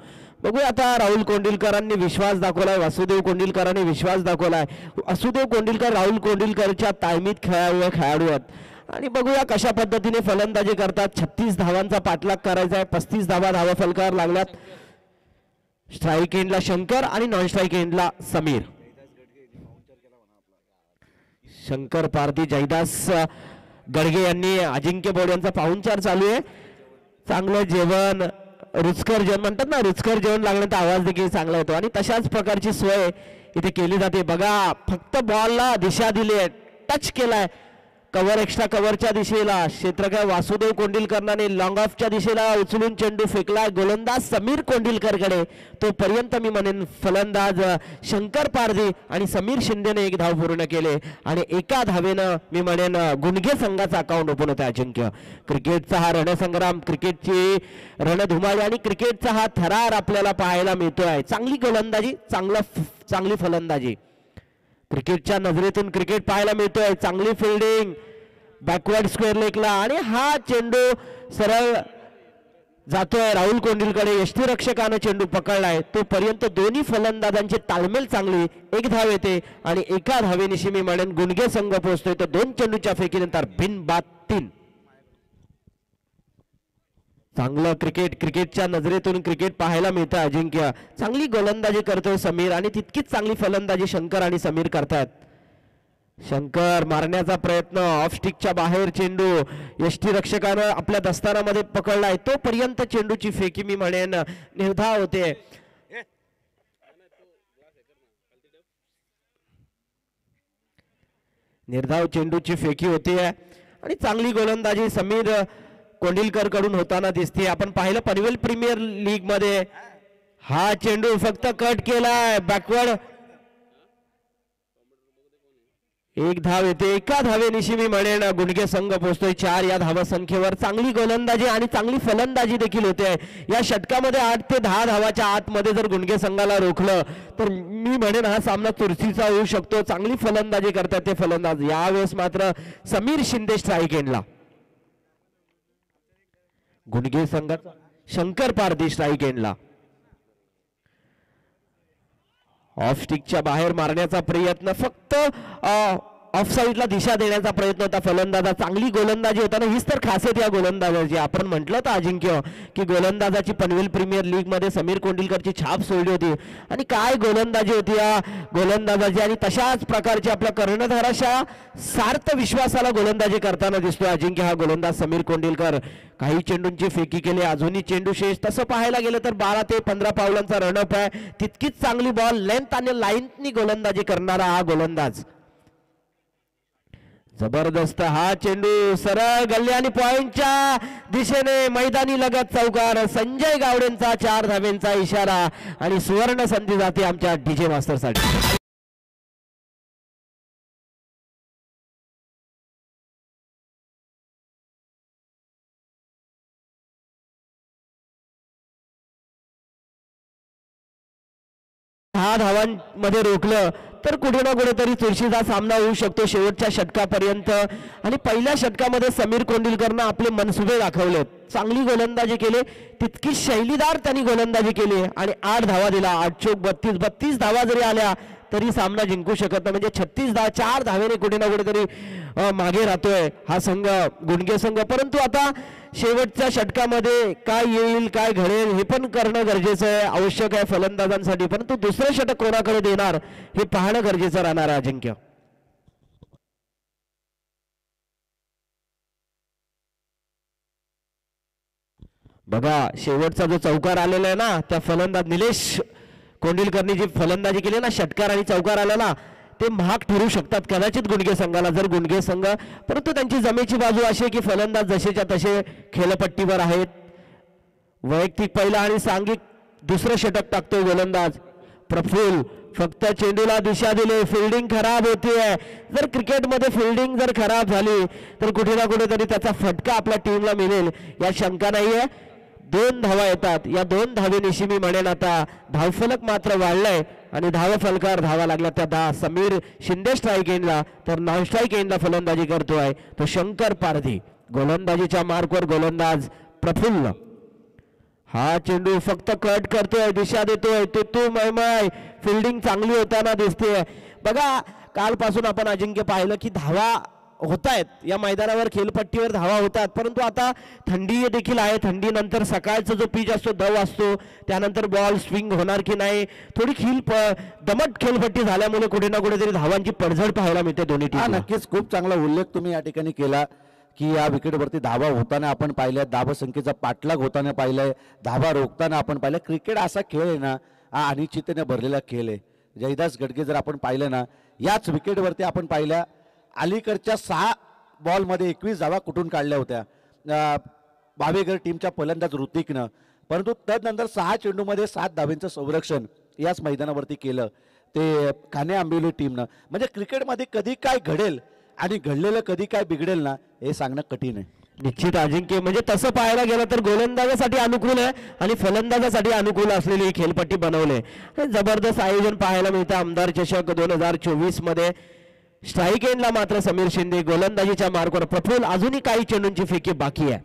बघूया आता राहुल कोंडिलकरांनी विश्वास दाखवलाय, वासुदेव कोंडिलकरांनी विश्वास दाखवलाय. वासुदेव कोंडिलकर राहुल कोंडिलकरच्या तालमीत खेळाडू आहेत आणि बघूया कशा पद्धतीने फलंदाजी करतात. 36 धावांचा पाठलाग करायचा आहे. 35 धावा फलकावर लागल्यात. स्ट्राईक एंडला शंकर आणि नॉन स्ट्राईक एंडला समीर. शंकर पारधी जयदास गडगे यांनी अजिंक्य बोर्ड यांचा पाहुणचार चालू आहे. चांगलं जेवण, रुचकर जेवण म्हणतात ना, रुचकर जेवण लागण्याचा आवाज देखील चांगला येतो आणि तशाच प्रकारची सोय इथे केली जाते. बघा फक्त बॉलला दिशा दिली आहे, टच केलाय कव्हर, एक्स्ट्रा कव्हरच्या दिशेला क्षेत्रकार वासुदेव कोंडिलकरने लॉंग ऑफच्या दिशेला उचलून चेंडू फेकलाय गोलंदाज समीर कोंडिलकरकडे. तोपर्यंत मी म्हणेन फलंदाज शंकर पारधी आणि समीर शिंदेने 1 धाव पूर्ण केले आणि एका धावेनं मी म्हणेन गुणगे संघाचा अकाउंट ओपन होतं. अजिंक्य क्रिकेटचा हा रणसंग्राम, क्रिकेटची रणधुमाळी आणि क्रिकेटचा हा थरार आपल्याला पाहायला मिळतोय. चांगली गोलंदाजी, चांगली फलंदाजी, क्रिकेटच्या नजरेतून क्रिकेट पाहायला मिळतोय. चांगली फिल्डिंग बॅकवर्ड स्क्वेअर लेगला आणि हा चेंडू सरळ जातोय राहुल कोंडिलकडे. यष्टीरक्षकानं चेंडू पकडलाय. तोपर्यंत दोन्ही फलंदाजांची ताळमेल चांगली. 1 धाव येते आणि एका धावेनिशी मी म्हणेन गुणगे संघ पोहोचतोय. तर 2 चेंडूच्या फेकीनंतर बिनबाद 3. चांगलं क्रिकेटच्या नजरेतून क्रिकेट पाहायला मिळतं. अजिंक्य चांगली गोलंदाजी करतोय समीर आणि तितकीच चांगली फलंदाजी शंकर आणि समीर करतात. शंकर मारण्याचा प्रयत्न, ऑफ स्टिकच्या बाहेर चेंडू यष्टीरक्षकानं आपल्या दस्तानामध्ये पकडलाय. तोपर्यंत चेंडूची फेकी मी म्हणेन निर्धाव होते. निर्धाव चेंडूची फेकी होते आणि चांगली गोलंदाजी समीर कोंडिलकर कडून होताना दिसते. आपण पाहिलं पनवेल प्रीमियर लीग मध्ये हा चेंडू फक्त कट केलाय बॅकवर्ड. एक धाव येते, एका धावेनिशी मी म्हणेन गुडघे संघ पोहोचतोय 4 या धावा संख्येवर. चांगली गोलंदाजी आणि चांगली फलंदाजी देखील होते या षटकामध्ये. 8 ते 10 धावाच्या आतमध्ये जर गुडघे संघाला रोखलं तर मी म्हणेन हा सामना चुरशीचा होऊ शकतो. चांगली फलंदाजी करतात ते फलंदाज. यावेळेस मात्र समीर शिंदे स्ट्राईक एंडला. गुडघे संघाचा शंकर पारधी स्ट्राईक एंडला. ऑफ स्टिकच्या बाहेर मारण्याचा प्रयत्न, फक्त ऑफ साईडला दिशा देण्याचा प्रयत्न होता फलंदाजा. चांगली गोलंदाजी होताना हीच तर खासियत या गोलंदाजाची. आपण म्हटलं तर अजिंक्य की गोलंदाजाची पनवेल प्रीमियर लीग मध्ये समीर कोंडिलकरची छाप सोडली होती आणि काय गोलंदाजी होती या गोलंदाजाची. आणि तशाच प्रकारची आपल्या कर्णधाराच्या सार्थ विश्वासाला गोलंदाजी करताना दिसतो अजिंक्य हा गोलंदाज समीर कोंडिलकर. काही चेंडूंची फेकी केली, अजूनही चेंडू शेष. तसं पाहायला गेलं तर 12 ते 15 पावलांचा रनअप आहे. तितकीच चांगली बॉल लेंथ आणि लाईननी गोलंदाजी करणारा हा गोलंदाज. जबरदस्त हा चेंडू सरळ गल्ली आणि पॉइंटच्या दिशेने मैदानी लगत चौकार. संजय गावडेंचा 4 धावेंचा इशारा आणि सुवर्ण संधी जाते आमच्या डीजे मास्टरसाठी. हा धावांमध्ये रोखलं तर कुठे ना कुठेतरी चुरशीचा सामना होऊ शकतो शेवटच्या षटकापर्यंत. आणि पहिल्या षटकामध्ये समीर कोंडिलकरनं आपले मनसुबे दाखवलेत. चांगली गोलंदाजी केली, तितकी शैलीदार त्यांनी गोलंदाजी केली आणि 8 धावा दिला. 8 चोक 32 धावा जरी आल्या तरी सामना जिंकू शकत नाही. म्हणजे 36 धावा 4 धावेने कुठे ना कुठेतरी मागे राहतोय हा संघ, गुडघे संघ. परंतु आता शेवटच्या षटकामध्ये काय येईल काय घडेल हे पण करणं गरजेचं आहे, आवश्यक आहे फलंदाजांसाठी. परंतु दुसरं षटक कोणाकडे देणार हे पाहणं गरजेचं राहणार आहे अजिंक्य. बघा शेवटचा जो चौकार आलेला आहे ना, त्या फलंदाज निलेश कोंडिलकरनी जी फलंदाजी केली ना, षटकार आणि चौकार आला ना, ते महाग ठरू शकतात कदाचित गुडघे संघाला. जर गुडघे संघ, परंतु त्यांची जमेची बाजू अशी आहे की फलंदाज जसेच्या तसे खेळपट्टीवर आहेत. वैयक्तिक पहिला आणि सांघिक दुसरं षटक टाकतोय गोलंदाज प्रफुल्ल. फक्त चेंडूला दिशा दिली, फिल्डिंग खराब होतीये. जर क्रिकेटमध्ये फिल्डिंग जर खराब झाली तर कुठे ना कुठेतरी त्याचा फटका आपल्या टीमला मिळेल या शंका नाहीये. 2 धावा येतात, या 2 धावेनिशी मी म्हणेन आता धावफलक मात्र वाढलाय आणि धावफलकार धावा लागला त्या समीर शिंदे स्ट्राईक एंडला. तर नॉन स्ट्राईक एंडला फलंदाजी करतोय तो शंकर पारधी. गोलंदाजीच्या मार्कवर गोलंदाज प्रफुल्ल. हा चेंडू फक्त कट करतोय, दिशा देतोय, तू मय फिल्डिंग चांगली होताना दिसते. बघा कालपासून आपण अजिंक्य पाहिलं की धावा होत आहेत या मैदानावर, खेळपट्टीवर धावा होतात. परंतु आता थंडी देखील आहे. थंडीनंतर सकाळचा जो पिच असतो दव असतो, त्यानंतर बॉल स्विंग होणार की नाही, थोडी दमट खेळपट्टी झाल्यामुळे कुठे ना कुठेतरी धावांची पडझड पाहायला मिळते दोन्ही टीम. नक्कीच खूप चांगला उल्लेख तुम्ही या ठिकाणी केला की या विकेटवरती धावा होताना आपण पाहिल्या, धावा संख्येचा पाठलाग होताना पाहिलाय, धावा रोखताना आपण पाहिलं. क्रिकेट असा खेळ आहे ना, हा अनिश्चिततेने भरलेला खेळ आहे. जयदास गडगे जर आपण पाहिलं ना, याच विकेटवरती आपण पाहिल्या अलीकडच्या 6 बॉलमध्ये 21 धावा कुठून काढल्या होत्या भावेगर टीमच्या फलंदाज ऋतिकनं. परंतु तदनंतर 6 चेंडूमध्ये 7 धावेंचं संरक्षण याच मैदानावरती केलं ते खाने आंबिवली टीमनं. म्हणजे क्रिकेटमध्ये कधी काय घडेल आणि घडलेलं कधी काय बिघडेल ना, हे सांगणं कठीण आहे. निश्चित अजिंक्य, म्हणजे तसं पाहायला गेलं तर गोलंदाजासाठी अनुकूल आहे आणि फलंदाजासाठी अनुकूल असलेली ही खेळपट्टी बनवली. जबरदस्त आयोजन पाहायला मिळतं आमदार चषक 2024 मध्ये. स्ट्राईक एंडला मात्र समीर शिंदे, गोलंदाजीच्या मार्कवर प्रफुल्ल. अजूनही काही चेंडूंची फेकी बाकी आहे.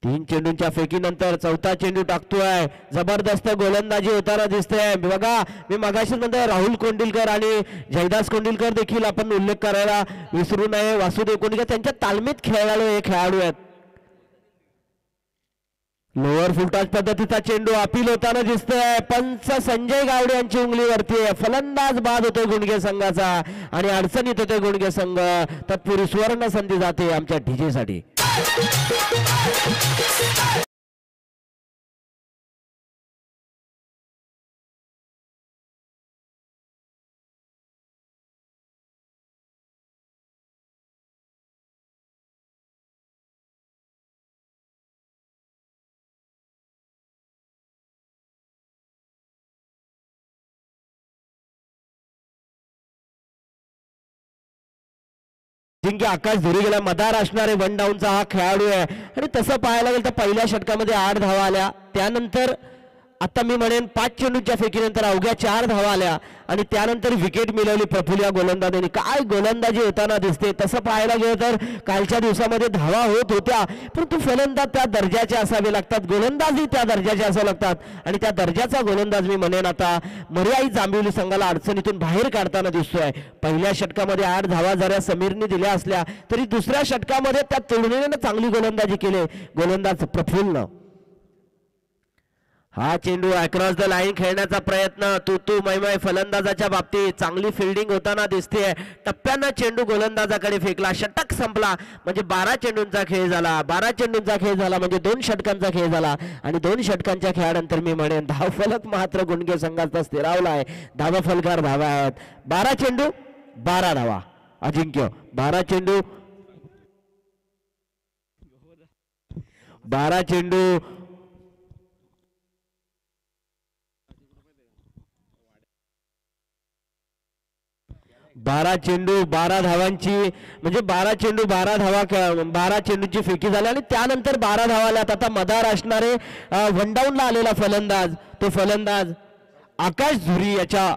3 चेंडूंच्या फेकीनंतर 4था चेंडू टाकतोय. जबरदस्त गोलंदाजी होताना दिसते. बघा मी मगाशीच म्हणतोय राहुल कोंडिलकर आणि जयदास कोंडिलकर देखील आपण उल्लेख करायला विसरू नये. वासुदेव कोंडिलकर त्यांच्या तालमीत खेळाडू हे खेळाडू आहेत. लोअर फुलटॉस पद्धतीचा चेंडू अपील होताना दिसतोय. पंच संजय गावडे यांची उंगलीवरती आहे. फलंदाज बाद होतोय गुडघे संघाचा आणि अडचणीत होतोय गुडघे संघ. तत्पूर्वी सुवर्ण संधी जाते आमच्या डीजे साठी. जिंकी आकाश धुरी गेला, मदार असणारे वन डाऊनचा हा खेळाडू आहे. आणि तसं पाहायला गेलं तर पहिल्या षटकामध्ये 8 धावा आल्या. त्यानंतर आता मी म्हणेन 5 चेंडूच्या फेकीनंतर अवघ्या 4 धावा आल्या आणि त्यानंतर विकेट मिळवली प्रफुल्ल या गोलंदाजाने. काय गोलंदाजी होताना दिसते. तसं पाहायला गेलं तर कालच्या दिवसामध्ये धावा होत होत्या, परंतु फलंदाज त्या दर्जाचे असावे लागतात, गोलंदाजही त्या दर्जाचे असावे लागतात. आणि त्या दर्जाचा गोलंदाज मी म्हणेन आता मर्याई जांभिवली संघाला अडचणीतून बाहेर काढताना दिसतोय. पहिल्या षटकामध्ये 8 धावा जरा समीरने दिल्या असल्या तरी दुसऱ्या षटकामध्ये त्या तुलनेने चांगली गोलंदाजी केली गोलंदाज प्रफुल्ल. हा चेंडू अक्रॉस द लाईन खेळण्याचा प्रयत्न तू मैमय फलंदाजाच्या बाबतीत चांगली फिल्डिंग होताना दिसते. टप्प्यानं चेंडू गोलंदाजाकडे फेकला, षटक संपला म्हणजे 12 चेंडूंचा खेळ झाला. 12 चेंडूंचा खेळ झाला म्हणजे 2 षटकांचा खेळ झाला. आणि 2 षटकांच्या खेळानंतर मी म्हणेन धावफलक मात्र गुंडगे संघाचा स्थिरावला आहे. धावा फलकार धावा आहेत. 12 चेंडू 12 धावा. अजिंक्य 12 चेंडू 12 चेंडू 12 चेंडू 12 धावांची म्हणजे 12 चेंडू 12 धावा 12 चेंडूची फेकी झाली आणि त्यानंतर 12 धावा आल्यात. आता मदार असणारे वन डाऊनला आलेला फलंदाज, तो फलंदाज आकाश धुरी याच्या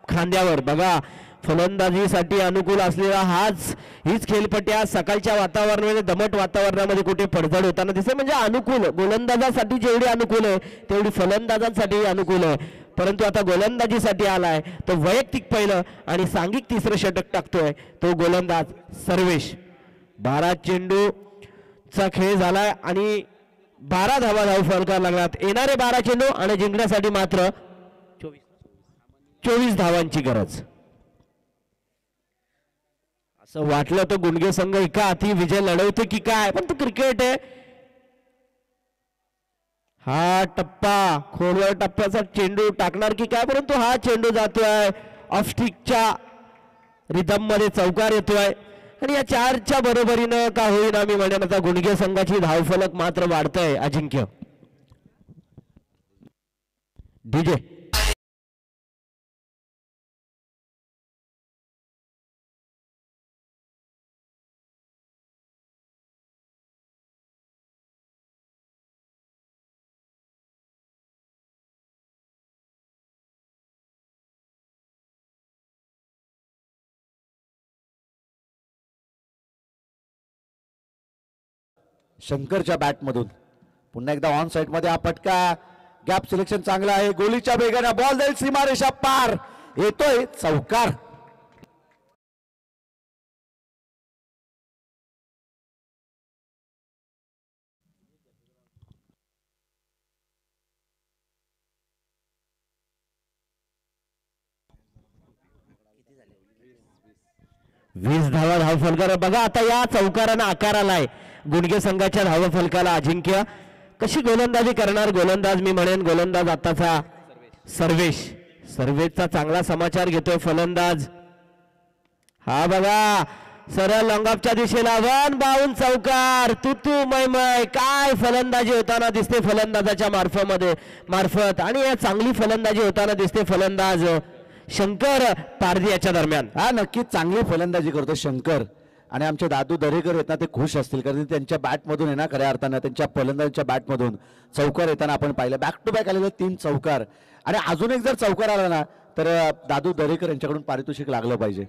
खांद्यावर. बघा फलंदाजीसाठी अनुकूल असलेला हीच खेळपट्टी आज सकाळच्या वातावरणामध्ये दमट वातावरणामध्ये कुठे पडझड होताना दिसते. म्हणजे अनुकूल गोलंदाजासाठी जेवढी अनुकूल आहे तेवढी फलंदाजांसाठी अनुकूल आहे. परंतु आता गोलंदाजीसाठी आलाय तो वैयक्तिक पहिलं आणि सांघिक तिसरं षटक टाकतोय तो गोलंदाज सर्वेश. 12 चेंडूचा खेळ झालाय आणि 12 धावा धाव फलकार लागलात. येणारे 12 चेंडू आणि जिंकण्यासाठी मात्र 24 धावांची गरज. असं वाटलं तो गुंडगे संघ एका हाती विजय लढवते की काय, पण तो क्रिकेट आहे. हा टप्पा खोलवर टप्प्याचा चेंडू टाकणार की काय, परंतु हा चेंडू जातोय ऑफ स्टिकच्या रिदम मध्ये चौकार येतोय आणि या 4च्या बरोबरीनं का होईना मी म्हणेन आता गुंडगे संघाची धावफलक मात्र वाढतंय. अजिंक्य डीजे शंकरच्या बॅटमधून पुन्हा एकदा ऑन साइड मध्ये हा फटका. गॅप सिलेक्शन चांगला आहे. गोलीच्या वेगाने बॉल जाईल सीमारेषा पार, येतोय चौकार. वीस धावा धाव फलकार. बघा आता या चौकारानं आकार आलाय गुंडगे संघाच्या धाव फलकाला. अजिंक्य कशी गोलंदाजी करणार गोलंदाज, मी म्हणेन गोलंदाज आताचा सर्वेशचा चांगला समाचार घेतोय फलंदाज. हा बघा सरळ लॉंगऑफच्या दिशेला 1 बाउंड चौकार. तू मय काय फलंदाजी होताना दिसते फलंदाजाच्या मार्फत आणि या चांगली फलंदाजी होताना दिसते फलंदाज शंकर पारधी याच्या दरम्यान. हा नक्कीच चांगली फलंदाजी करतो शंकर आणि आमचे दादू दरेकर आहेत ना ते खुश असतील, कारण त्यांच्या बॅटमधून आहे ना खऱ्या अर्थानं त्यांच्या फलंदाजीच्या बॅटमधून चौकार येताना आपण पाहिलं. बॅक टू बॅक आलेले 3 चौकार आणि अजून एक जर चौकार आला ना तर दादू दरेकर यांच्याकडून पारितोषिक लागलं पाहिजे.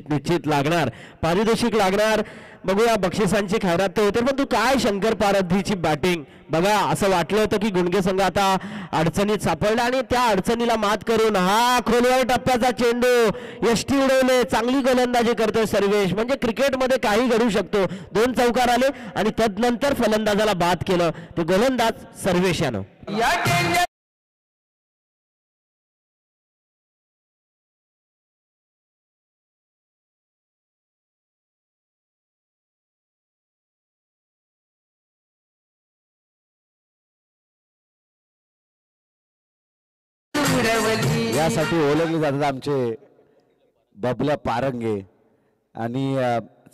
निश्चित लागणार पारितोषिक लागणार. बघूया बक्षिसांची खैरात तर होते, पण तू काय शंकर पारधीची बॅटिंग. बघा असं वाटलं होतं की गुंडगे संघ आता अडचणीत सापडला आणि त्या अडचणीला मात करून हा खोलवर टप्प्याचा चेंडू यष्टी उडवले. चांगली गोलंदाजी करतोय सर्वेश. म्हणजे क्रिकेटमध्ये काही घडू शकतो. 2 चौकार आले आणि तदनंतर फलंदाजाला बाद केलं ते गोलंदाज सर्वेश यानं. यासाठी ओळखले जातात आमचे बबल्या पारंगे आणि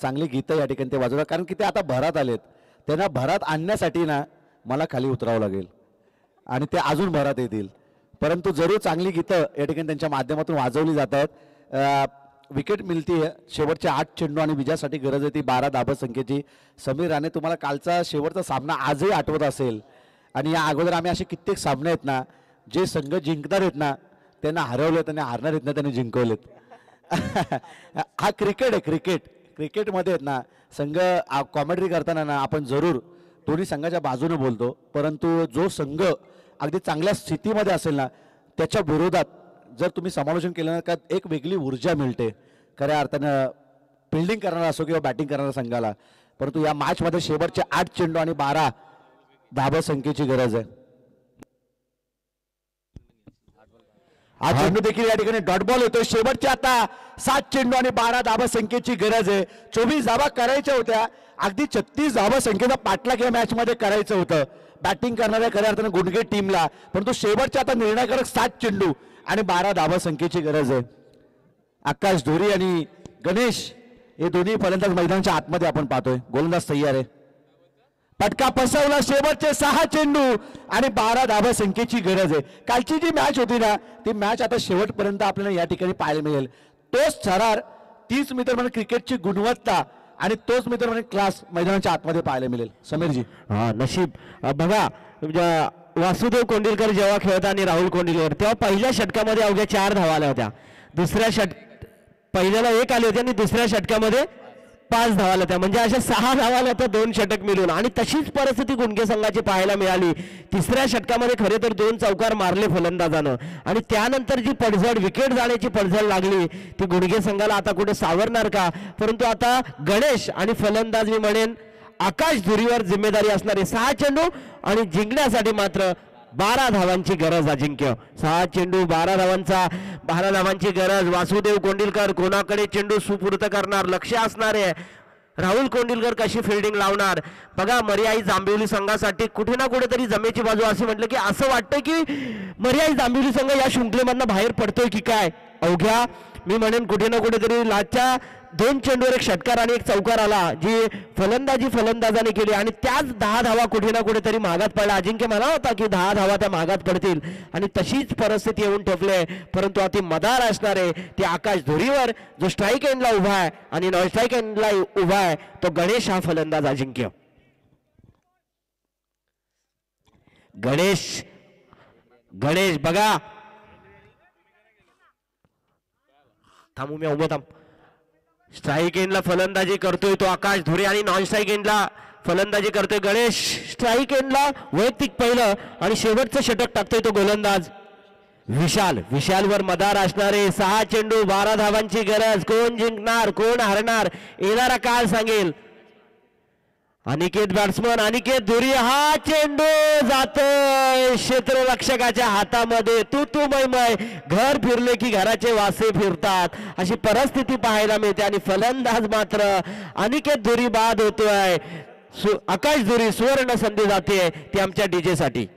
चांगली गीतं या ठिकाणी ते वाजवतात, कारण की ते आता भरात आलेत. त्यांना भरात आणण्यासाठी ना मला खाली उतरावं लागेल आणि ते अजून भरात येतील. परंतु जरूर चांगली गीतं या ठिकाणी त्यांच्या माध्यमातून वाजवली जात आहेत. विकेट मिळते शेवटचे 8 चेंडू आणि विजयासाठी गरज आहे ती 12 धाबा संख्येची. समीर राणे, तुम्हाला कालचा शेवटचा सामना आजही आठवत असेल आणि या अगोदर आम्ही असे कित्येक सामने आहेत ना जे संघ जिंकणार आहेत ना त्यांना हरवले, त्यांना हारणार आहेत ना त्यांनी जिंकवलेत. हा क्रिकेट आहे. क्रिकेटमध्ये आहेत ना संघ कॉमेंट्री करताना ना आपण जरूर दोन्ही संघाच्या बाजूने बोलतो, परंतु जो संघ अगदी चांगल्या स्थितीमध्ये असेल ना त्याच्या विरोधात जर तुम्ही समालोचन केलं ना का एक वेगळी ऊर्जा मिळते खऱ्या अर्थानं फिल्डिंग करणारा असो किंवा बॅटिंग करणाऱ्या संघाला. परंतु या मॅचमध्ये शेवटचे 8 चेंडू आणि 12 धाबा संख्येची गरज आहे. हा चेंडू देखील या ठिकाणी डॉट बॉल होतो. शेवटचे आता 7 चेंडू आणि 12 धाबा संख्येची गरज आहे. 24 धाबा करायच्या होत्या, अगदी 36 धाबा संख्येचा पाठलाग या मॅच मध्ये करायचं होतं बॅटिंग करणाऱ्या खऱ्या अर्थानं गुंडगे टीमला. परंतु शेवटच्या आता निर्णायकारक 7 चेंडू आणि 12 धाबा संख्येची गरज आहे. आकाश धोरी आणि गणेश हे दोन्ही फलंदाज मैदानाच्या आतमध्ये आपण पाहतोय. गोलंदाज तयार आहे. पटका पसवला. शेवटचे 6 चेंडू आणि 12 धाबा संख्येची गरज आहे. कालची जी मॅच होती ना ती मॅच आता शेवटपर्यंत आपल्याला या ठिकाणी पाहायला मिळेल. तोच थरार, तीच मित्र म्हणजे क्रिकेटची गुणवत्ता आणि तोच मित्र म्हणजे क्लास मैदानाच्या आतमध्ये पाहायला मिळेल. समीरजी, हा नशीब बघा, वासुदेव कोंडिलकर जेव्हा खेळत आणि राहुल कोंडिलकर तेव्हा पहिल्या षटकामध्ये अवघ्या 4 धावा आल्या होत्या. पहिल्याला 1 आली होती आणि दुसऱ्या षटकामध्ये 5 धावा आल्या होत्या. म्हणजे अशा 6 धावा आल्या होत्या 2 षटक मिळून. आणि तशीच परिस्थिती गुंडगे संघाची पाहायला मिळाली. तिसऱ्या षटकामध्ये खरे तर 2 चौकार मारले फलंदाजानं आणि त्यानंतर जी पडझड, विकेट जाण्याची पडझड लागली ती गुंडगे संघाला आता कुठे सावरणार का. परंतु आता गणेश आणि फलंदाज मी म्हणेन आकाश धुरीवर जिम्मेदारी असणारे 6 चेंडू आणि जिंकण्यासाठी मात्र 12 धावांची गरज. अजिंक्य 6 चेंडू 12 धावांची गरज. वासुदेव कोंडिलकर कोणाकडे चेंडू सुपूर्त करणार, लक्ष असणार आहे. राहुल कोंडिलकर कशी फिल्डिंग लावणार बघा. मर्याई जांभिवली संघासाठी कुठे ना कुठेतरी जमेची बाजू असे म्हटलं की असं वाटतं की मर्याई जांभिवली संघ या शृंखलेमधनं बाहेर पडतोय की काय. अवघ्या मी म्हणेन कुठे ना कुठेतरी लाच्या 2 चेंडूवर 1 षटकार आणि 1 चौकार आला जी फलंदाजाने केली आणि त्याच 10 धावा कुठे ना कुठेतरी मागात पडला. अजिंक्य म्हणा होता की 10 धावा त्या मागात पडतील आणि तशीच परिस्थिती येऊन ठेपले. परंतु अति मदार असणार आहे ते आकाश धुरीवर जो स्ट्राईक एंडला उभा आहे आणि नॉन स्ट्राईक एंडला उभा आहे तो गणेश हा फलंदाज. अजिंक्य गणेश बघा, थांबू मी उभं थांब. स्ट्राईक एंडला फलंदाजी करतोय तो आकाश धुरी आणि नॉन स्ट्राईक एंडला फलंदाजी करतोय गणेश. स्ट्राईक एंडला वैयक्तिक पहिलं आणि शेवटचं षटक टाकतोय तो गोलंदाज विशालवर मदार असणारे 6 चेंडू 12 धावांची गरज. कोण जिंकणार, कोण हारणार येणारा काळ सांगेल. अनिकेत बॅट्समन, अनिकेत धुरी. हा चेंडू जातोय क्षेत्ररक्षकाच्या हातामध्ये. तू मय घर फिरले की घराचे वासे फिरतात अशी परिस्थिती पाहायला मिळते आणि फलंदाज मात्र अनिकेत धुरी बाद होतोय. आकाश धुरी सुवर्ण संधी जाते ती आमच्या डीजे साठी.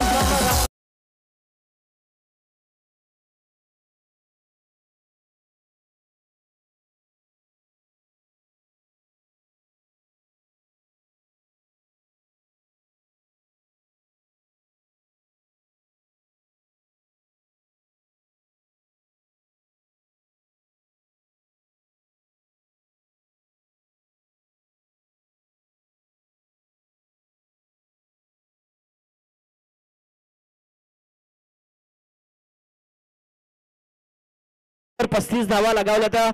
तर 35 धावा लगावल्या तर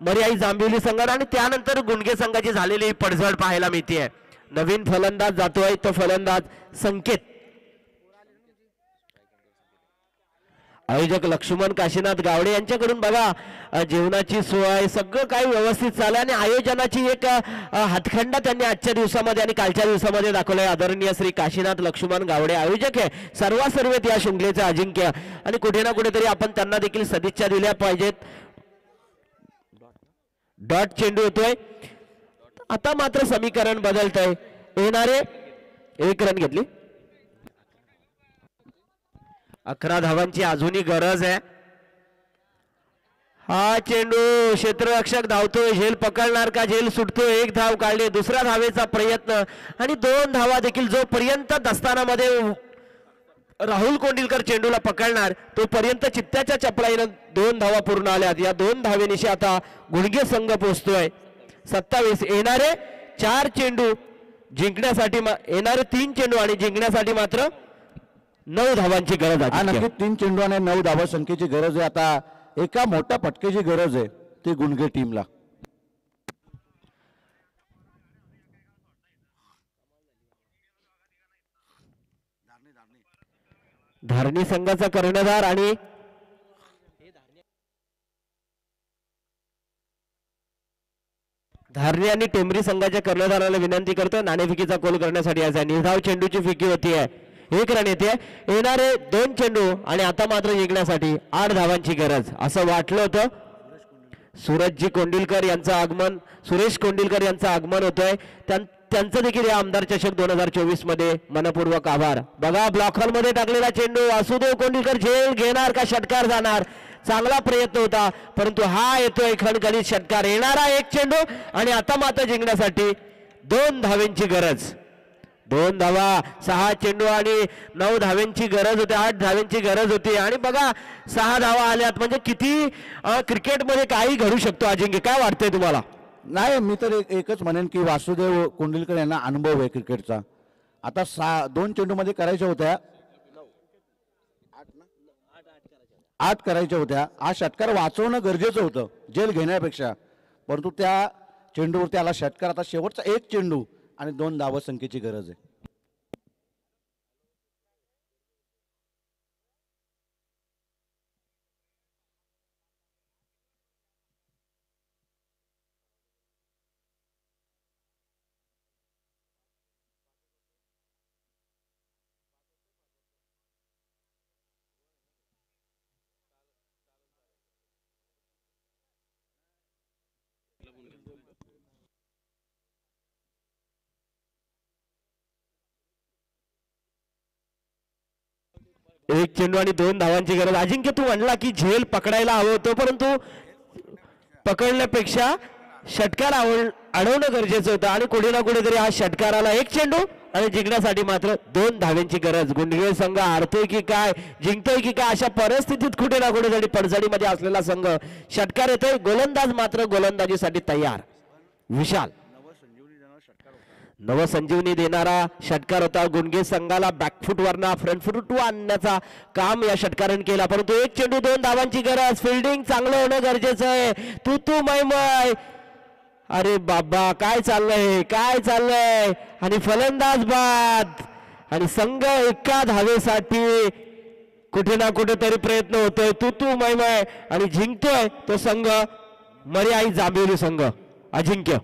मर्याई जांभिवली संघाने आणि त्यानंतर गुंडगे संघाची झालेली पडझड पाहायला मिळते. नवीन फलंदाज जातोय तो फलंदाज संकेत. आयोजक लक्ष्मण काशीनाथ गावडे यांच्याकडून बघा जेवणाची सोय सगळं काही व्यवस्थित चाललं आणि आयोजनाची एक हातखंडा त्यांनी आजच्या दिवसामध्ये आणि कालच्या दिवसामध्ये दाखवलाय. आदरणीय श्री काशीनाथ लक्ष्मण गावडे आयोजक आहे सर्वात या शृंखलेचे अजिंक्य आणि कुठे ना कुठेतरी आपण त्यांना देखील सदिच्छा दिल्या पाहिजेत. डॉट चेंडू होतोय. आता मात्र समीकरण बदलतंय. येणारे 1 रन घेतली. 11 धावांची अजूनही गरज आहे. हा चेंडू क्षेत्ररक्षक धावतोय. झेल पकडणार का, झेल सुटतोय. 1 धाव काढले. दुसऱ्या धावेचा प्रयत्न आणि 2 धावा देखील जोपर्यंत दस्तानामध्ये राहुल कोंडिलकर चेंडूला पकडणार तोपर्यंत चित्त्याच्या चपलाईनं 2 धावा पूर्ण आल्यात. या 2 धावेनिशी आता गुणगे संघ पोहोचतोय 27. येणारे 4 चेंडू जिंकण्यासाठी येणारे 3 चेंडू आणि जिंकण्यासाठी मात्र 9 धावांची गरज आहे. नक्की 3 चेंडू आणि 9 धावा संख्येची गरज आहे. आता एका मोठ्या फटकेची गरज आहे ती गुणगे टीमला. धारणी संघाचा कर्णधार आणि धारणी आणि टेंबरी संघाच्या कर्णधाराला विनंती करतो नाणेफेकीचा कोल करण्यासाठी आज निर्धाव चेंडूची फेकी होती आहे. 1 रन येते. येणारे 2 चेंडू आणि आता मात्र जिंकण्यासाठी 8 धावांची गरज असं वाटलं होतं. सूरजजी कोंडिलकर यांचं आगमन सुरेश कोंडिलकर यांचं आगमन होतंय. त्यांचं देखील या आमदार चषक 2024 मध्ये मनपूर्वक आभार. बघा ब्लॉक हॉल मध्ये टाकलेला चेंडू वासुदेव कोंडिलकर झेल घेणार का षटकार जाणार. चांगला प्रयत्न होता परंतु हा येतोय खणखणीत षटकार. येणारा 1 चेंडू आणि आता मात्र जिंकण्यासाठी 2 धावेंची गरज. 2 धावा 6 चेंडू आणि 9 धावेंची गरज होती. 8 धावेंची गरज होती आणि बघा 6 धावा आल्यात म्हणजे किती क्रिकेटमध्ये काही घडू शकतो. अजिंक्य काय वाटतंय तुम्हाला. नाही मी तर एकच म्हणेन की वासुदेव कोंडिलकर यांना अनुभव आहे क्रिकेटचा. आता 2 चेंडूमध्ये करायच्या होत्या 8 करायच्या होत्या. हा षटकार वाचवणं गरजेचं होतं जेल घेण्यापेक्षा परंतु त्या चेंडूवरती आला षटकार. आता शेवटचा 1 चेंडू आणि 2 धावा संख्येची गरज आहे. एक चेंडू आणि 2 धावांची गरज. अजिंक्य तू म्हणला की झेल पकडायला हवं होतं परंतु पकडण्यापेक्षा षटकार अडवणं गरजेचं होतं आणि कुठे ना कुठेतरी हा षटकाराला 1 चेंडू आणि जिंकण्यासाठी मात्र 2 धाव्यांची गरज. गुंडगे संघ हारतोय की काय जिंकतोय की काय अशा परिस्थितीत कुठे ना कुठेतरी पडझडीमध्ये असलेला संघ. षटकार येतोय. गोलंदाज मात्र गोलंदाजीसाठी तयार. विशाल नवसंजीवनी देणारा षटकार होता. गुणगे संघाला बॅकफूट वरना फ्रंट फूट आणण्याचा काम या षटकाराने केला परंतु 1 चेंडू 2 धावांची गरज. फिल्डिंग चांगलं होणं गरजेचं आहे. तू मय अरे बाबा काय चाललंय आणि फलंदाज बाद आणि संघ एका धावेसाठी कुठे ना कुठेतरी प्रयत्न होतोय. तू मय आणि जिंकतोय तो संघ मर्याई जांभिवली संघ. अजिंक्य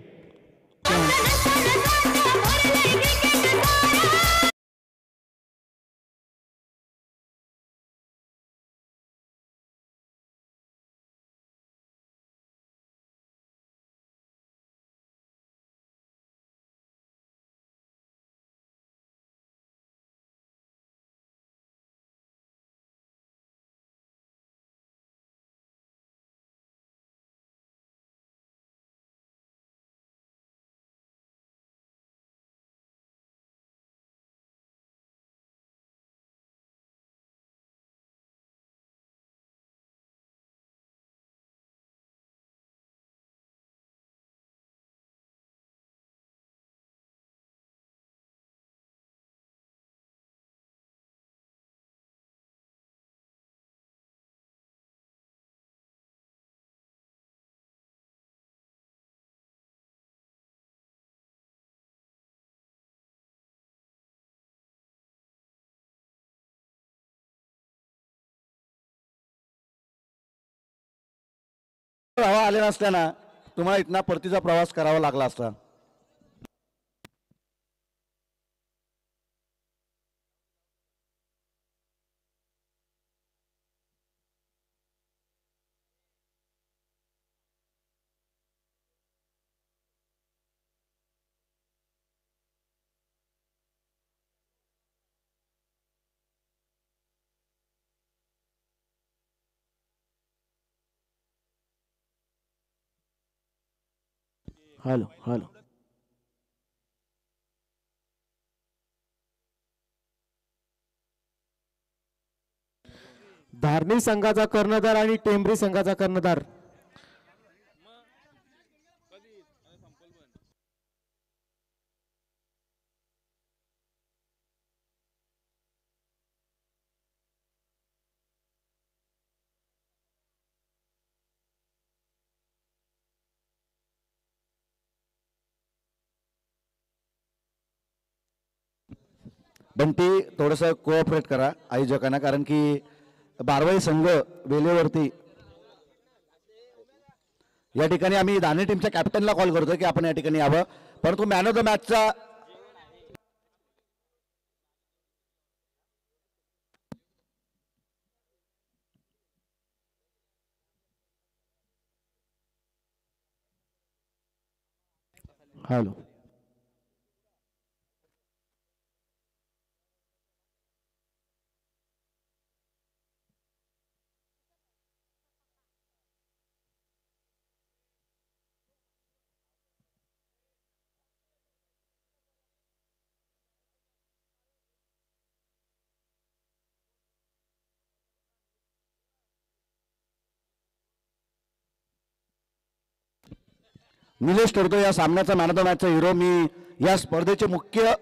धावा आले नसताना तुम्हाला इथना परतीचा प्रवास करावा लागला असता. हॅलो धारणी संघाचा कर्णधार आणि टेंभरी संघाचा कर्णधार. बंटी थोडंसं कोऑपरेट करा आयोजकांना, कारण की बारवाई संघ वेळेवरती. या ठिकाणी आम्ही दाने टीमच्या कॅप्टनला कॉल करतोय की आपण या ठिकाणी यावं, परंतु मॅन ऑफ द मॅचचा हॅलो. निलेश ठरतो या सामन्याचा मॅन ऑफ द मॅचचा हिरो. मी या स्पर्धेचे मुख्य